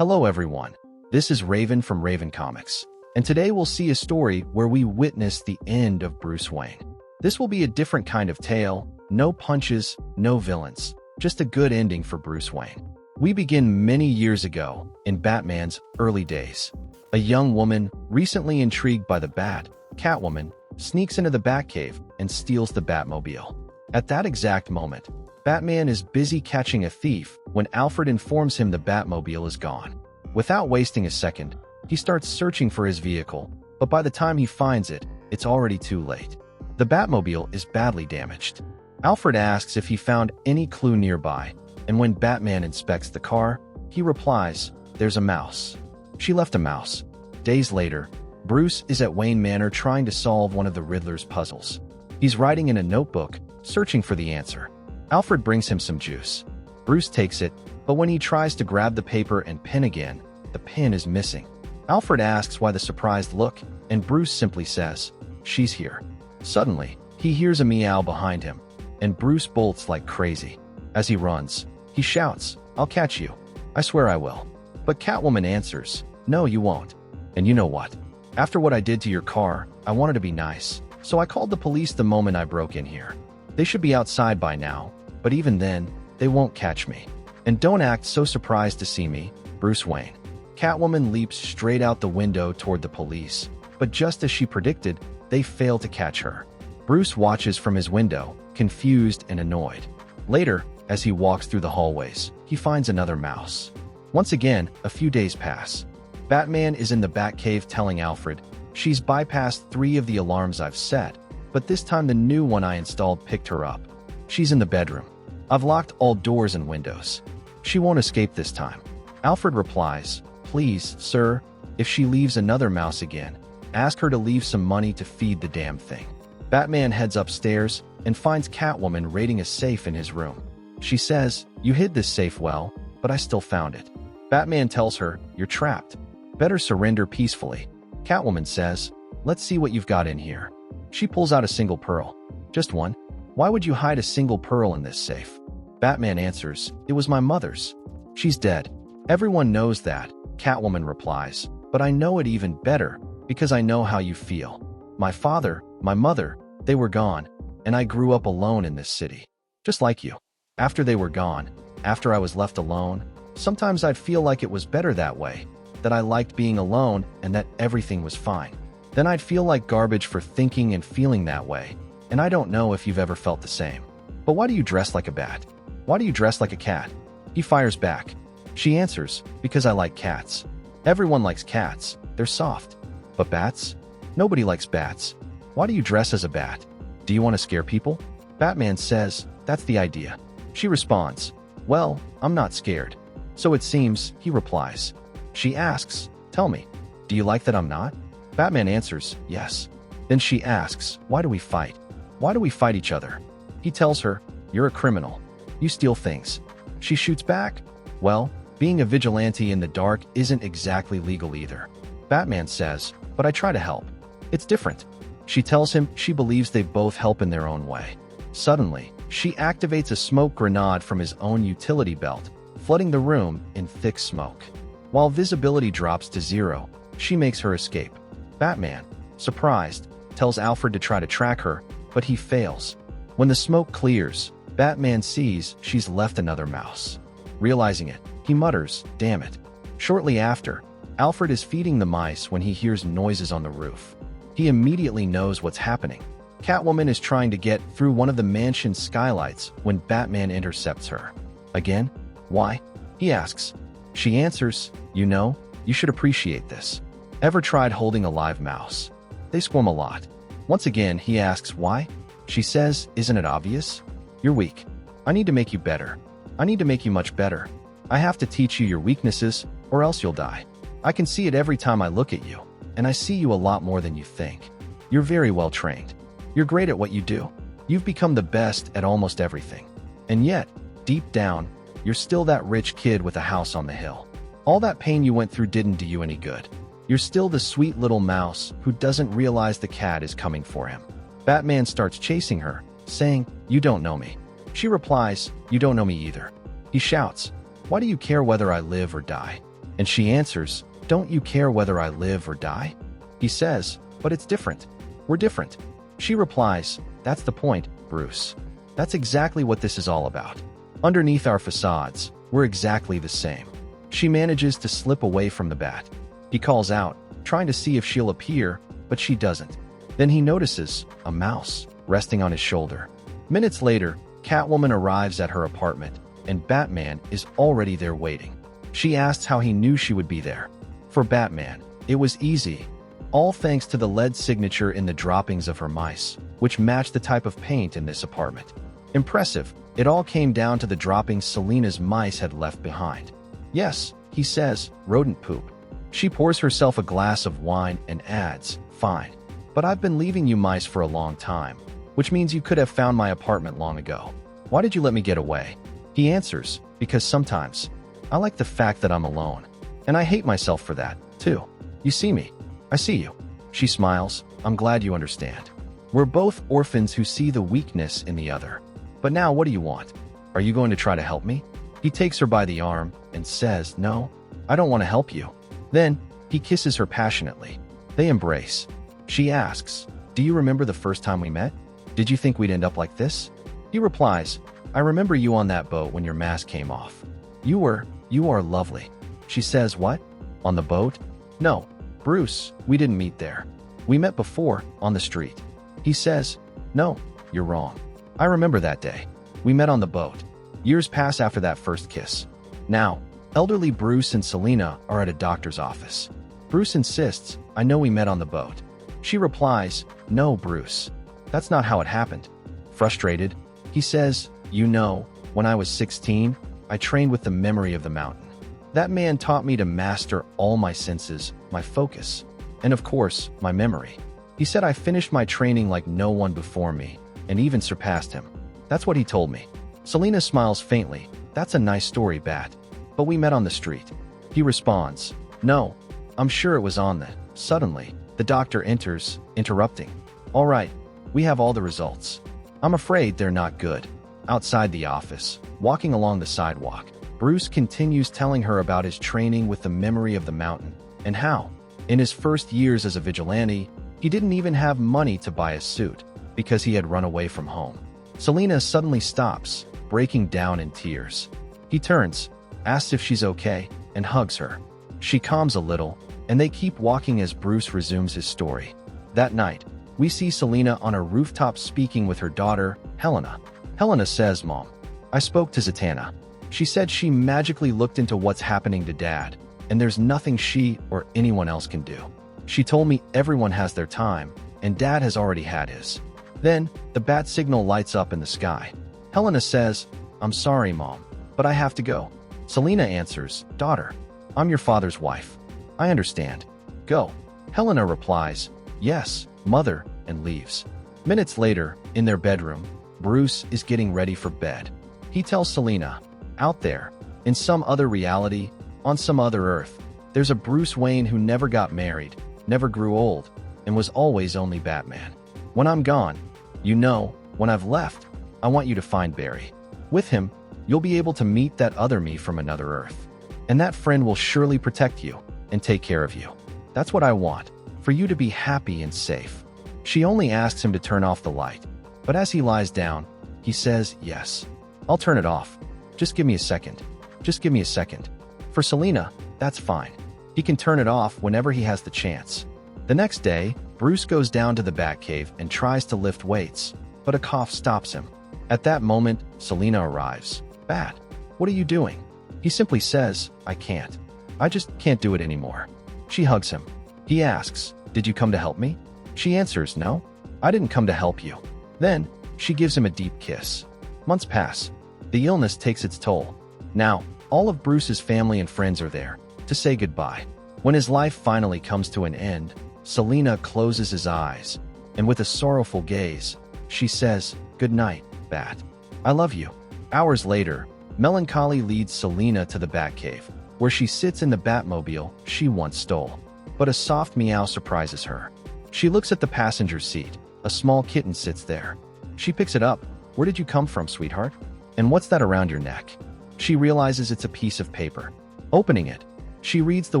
Hello everyone, this is Raven from Raven Comics, and today we'll see a story where we witness the end of Bruce Wayne. This will be a different kind of tale, no punches, no villains, just a good ending for Bruce Wayne. We begin many years ago, in Batman's early days. A young woman, recently intrigued by the Bat, Catwoman, sneaks into the Batcave and steals the Batmobile. At that exact moment, Batman is busy catching a thief when Alfred informs him the Batmobile is gone. Without wasting a second, he starts searching for his vehicle, but by the time he finds it, it's already too late. The Batmobile is badly damaged. Alfred asks if he found any clue nearby, and when Batman inspects the car, he replies, "There's a mouse. She left a mouse." Days later, Bruce is at Wayne Manor trying to solve one of the Riddler's puzzles. He's writing in a notebook, searching for the answer. Alfred brings him some juice. Bruce takes it, but when he tries to grab the paper and pen again, the pen is missing. Alfred asks why the surprised look, and Bruce simply says, "She's here." Suddenly, he hears a meow behind him, and Bruce bolts like crazy. As he runs, he shouts, "I'll catch you. I swear I will." But Catwoman answers, "No, you won't. And you know what? After what I did to your car, I wanted to be nice, so I called the police the moment I broke in here. They should be outside by now, but even then, they won't catch me. And don't act so surprised to see me, Bruce Wayne." Catwoman leaps straight out the window toward the police, but just as she predicted, they fail to catch her. Bruce watches from his window, confused and annoyed. Later, as he walks through the hallways, he finds another mouse. Once again, a few days pass. Batman is in the Batcave telling Alfred, "She's bypassed 3 of the alarms I've set, but this time the new one I installed picked her up. She's in the bedroom. I've locked all doors and windows. She won't escape this time." Alfred replies, "Please, sir, if she leaves another mouse again, ask her to leave some money to feed the damn thing." Batman heads upstairs and finds Catwoman raiding a safe in his room. She says, "You hid this safe well, but I still found it." Batman tells her, "You're trapped. Better surrender peacefully." Catwoman says, "Let's see what you've got in here." She pulls out a single pearl. "Just one? Why would you hide a single pearl in this safe?" Batman answers, "It was my mother's. She's dead." "Everyone knows that," Catwoman replies, "but I know it even better because I know how you feel. My father, my mother, they were gone, and I grew up alone in this city. Just like you. After they were gone, after I was left alone, sometimes I'd feel like it was better that way, that I liked being alone and that everything was fine. Then I'd feel like garbage for thinking and feeling that way, and I don't know if you've ever felt the same. But why do you dress like a bat? Why do you dress like a cat?" He fires back. She answers, "Because I like cats. Everyone likes cats. They're soft. But bats? Nobody likes bats. Why do you dress as a bat? Do you want to scare people?" Batman says, "That's the idea." She responds, "Well, I'm not scared." "So it seems," he replies. She asks, "Tell me, do you like that I'm not?" Batman answers, "Yes." Then she asks, "Why do we fight? Why do we fight each other?" He tells her, "You're a criminal. You steal things." She shoots back, "Well, being a vigilante in the dark isn't exactly legal either." Batman says, "But I try to help. It's different." She tells him she believes they both help in their own way. Suddenly, she activates a smoke grenade from his own utility belt, flooding the room in thick smoke. While visibility drops to 0, she makes her escape. Batman, surprised, tells Alfred to try to track her, but he fails. When the smoke clears, Batman sees she's left another mouse. Realizing it, he mutters, "Damn it." Shortly after, Alfred is feeding the mice when he hears noises on the roof. He immediately knows what's happening. Catwoman is trying to get through one of the mansion's skylights when Batman intercepts her. "Again? Why?" he asks. She answers, "You know, you should appreciate this. Ever tried holding a live mouse? They squirm a lot." Once again, he asks why. She says, "Isn't it obvious? You're weak. I need to make you better. I need to make you much better. I have to teach you your weaknesses, or else you'll die. I can see it every time I look at you, and I see you a lot more than you think. You're very well trained. You're great at what you do. You've become the best at almost everything. And yet, deep down, you're still that rich kid with a house on the hill. All that pain you went through didn't do you any good. You're still the sweet little mouse who doesn't realize the cat is coming for him." Batman starts chasing her, saying, "You don't know me." She replies, "You don't know me either." He shouts, "Why do you care whether I live or die?" And she answers, "Don't you care whether I live or die?" He says, "But it's different. We're different." She replies, "That's the point, Bruce. That's exactly what this is all about. Underneath our facades, we're exactly the same." She manages to slip away from the bat. He calls out, trying to see if she'll appear, but she doesn't. Then he notices a mouse resting on his shoulder. Minutes later, Catwoman arrives at her apartment, and Batman is already there waiting. She asks how he knew she would be there. For Batman, it was easy, all thanks to the lead signature in the droppings of her mice, which matched the type of paint in this apartment. Impressive, it all came down to the droppings Selina's mice had left behind. "Yes," he says, "rodent poop." She pours herself a glass of wine and adds, "Fine. But I've been leaving you mice for a long time, which means you could have found my apartment long ago. Why did you let me get away?" He answers, "Because sometimes I like the fact that I'm alone. And I hate myself for that, too. You see me. I see you." She smiles, "I'm glad you understand. We're both orphans who see the weakness in the other. But now what do you want? Are you going to try to help me?" He takes her by the arm and says, "No, I don't want to help you." Then, he kisses her passionately. They embrace. She asks, "Do you remember the first time we met? Did you think we'd end up like this?" He replies, "I remember you on that boat when your mask came off. You are lovely." She says, "What? On the boat?" "No, Bruce, we didn't meet there. We met before, on the street." He says, "No, you're wrong. I remember that day. We met on the boat. Years pass after that first kiss. Now, elderly Bruce and Selina are at a doctor's office. Bruce insists, "I know we met on the boat." She replies, "No, Bruce. That's not how it happened." Frustrated, he says, "You know, when I was 16, I trained with the memory of the mountain. That man taught me to master all my senses, my focus, and of course, my memory. He said I finished my training like no one before me, and even surpassed him. That's what he told me." Selina smiles faintly. "That's a nice story, Bat. But we met on the street." He responds, "No, I'm sure it was on the..." Suddenly, the doctor enters, interrupting. "All right, we have all the results. I'm afraid they're not good." Outside the office, walking along the sidewalk, Bruce continues telling her about his training with the memory of the mountain, and how, in his first years as a vigilante, he didn't even have money to buy a suit, because he had run away from home. Selina suddenly stops, breaking down in tears. He turns, asks if she's okay, and hugs her. She calms a little, and they keep walking as Bruce resumes his story. That night, we see Selina on a rooftop speaking with her daughter, Helena. Helena says, "Mom, I spoke to Zatanna. She said she magically looked into what's happening to Dad, and there's nothing she or anyone else can do. She told me everyone has their time, and Dad has already had his." Then, the bat signal lights up in the sky. Helena says, "I'm sorry, Mom, but I have to go." Selina answers, "Daughter, I'm your father's wife. I understand. Go." Helena replies, "Yes, Mother," and leaves. Minutes later, in their bedroom, Bruce is getting ready for bed. He tells Selina, "Out there, in some other reality, on some other Earth, there's a Bruce Wayne who never got married, never grew old, and was always only Batman. When I'm gone, you know, when I've left, I want you to find Barry. With him, you'll be able to meet that other me from another Earth. And that friend will surely protect you and take care of you. That's what I want, for you to be happy and safe." She only asks him to turn off the light, but as he lies down, he says, "Yes, I'll turn it off. Just give me a second. Just give me a second." For Selina, that's fine. He can turn it off whenever he has the chance. The next day, Bruce goes down to the Batcave and tries to lift weights, but a cough stops him. At that moment, Selina arrives. "Bat, what are you doing?" He simply says, "I can't. I just can't do it anymore." She hugs him. He asks, "Did you come to help me?" She answers, "No, I didn't come to help you." Then, she gives him a deep kiss. Months pass. The illness takes its toll. Now, all of Bruce's family and friends are there to say goodbye. When his life finally comes to an end, Selina closes his eyes, and with a sorrowful gaze, she says, "Good night, Bat. I love you." Hours later, melancholy leads Selina to the Batcave, where she sits in the Batmobile she once stole. But a soft meow surprises her. She looks at the passenger seat. A small kitten sits there. She picks it up. "Where did you come from, sweetheart? And what's that around your neck?" She realizes it's a piece of paper. Opening it, She reads the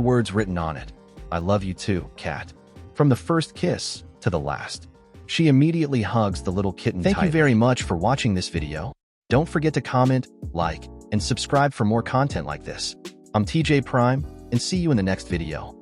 words written on it. I love you too, cat. From the first kiss to the last. She immediately hugs the little kitten tightly. Thank you very much for watching this video. Don't forget to comment, like, and subscribe for more content like this. I'm TJ Prime, and see you in the next video.